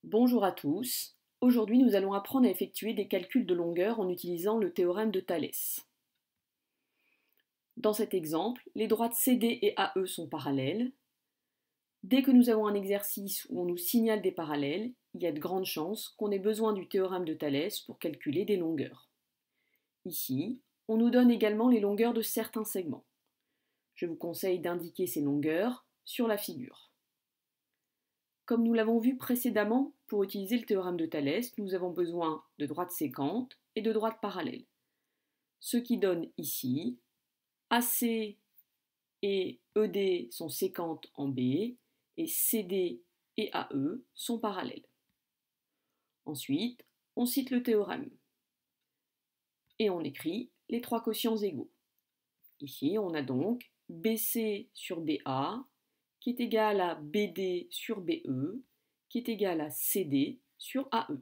Bonjour à tous. Aujourd'hui, nous allons apprendre à effectuer des calculs de longueur en utilisant le théorème de Thalès. Dans cet exemple, les droites CD et AE sont parallèles. Dès que nous avons un exercice où on nous signale des parallèles, il y a de grandes chances qu'on ait besoin du théorème de Thalès pour calculer des longueurs. Ici, on nous donne également les longueurs de certains segments. Je vous conseille d'indiquer ces longueurs sur la figure. Comme nous l'avons vu précédemment, pour utiliser le théorème de Thalès, nous avons besoin de droites séquentes et de droites parallèles. Ce qui donne ici AC et ED sont séquentes en B et CD et AE sont parallèles. Ensuite, on cite le théorème et on écrit les trois quotients égaux. Ici, on a donc BC sur BA qui est égal à BD sur BE qui est égal à CD sur AE.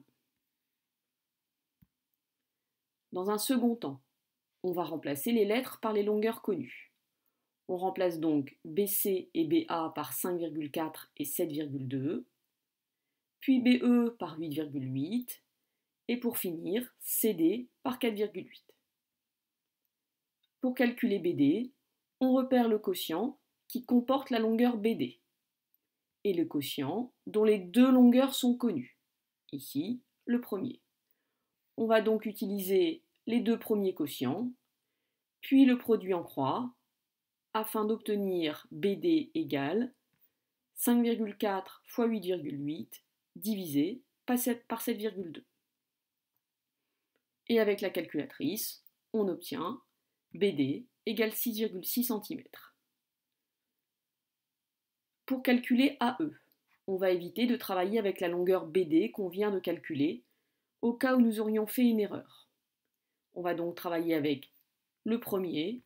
Dans un second temps, on va remplacer les lettres par les longueurs connues. On remplace donc BC et BA par 5,4 et 7,2, puis BE par 8,8, et pour finir, CD par 4,8. Pour calculer BD, on repère le quotient qui comporte la longueur BD, et le quotient dont les deux longueurs sont connues, ici le premier. On va donc utiliser les deux premiers quotients, puis le produit en croix, afin d'obtenir BD égale 5,4 fois 8,8 divisé par 7,2. Et avec la calculatrice, on obtient BD égale 6,6 cm. Pour calculer AE, on va éviter de travailler avec la longueur BD qu'on vient de calculer, au cas où nous aurions fait une erreur. On va donc travailler avec le premier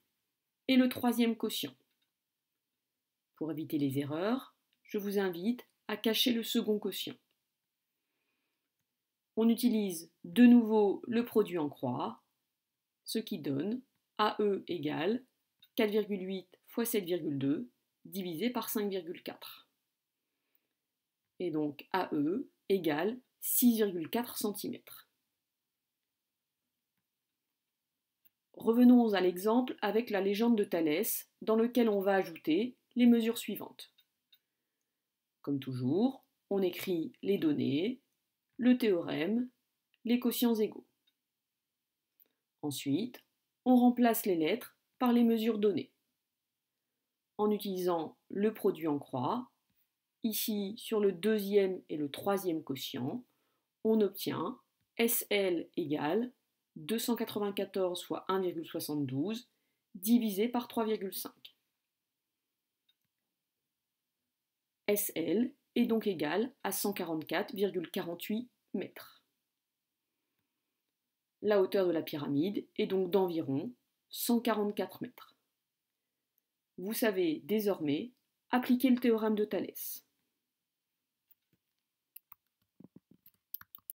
et le troisième quotient. Pour éviter les erreurs, je vous invite à cacher le second quotient. On utilise de nouveau le produit en croix, ce qui donne AE égale 4,8 fois 7,2 divisé par 5,4. Et donc AE égale 6,4 cm. Revenons à l'exemple avec la légende de Thalès, dans lequel on va ajouter les mesures suivantes. Comme toujours, on écrit les données, le théorème, les quotients égaux. Ensuite, on remplace les lettres par les mesures données. En utilisant le produit en croix, ici sur le deuxième et le troisième quotient, on obtient SL égale 294 fois 1,72 divisé par 3,5. SL est donc égal à 144,48 mètres. La hauteur de la pyramide est donc d'environ 144 mètres. Vous savez désormais appliquer le théorème de Thalès.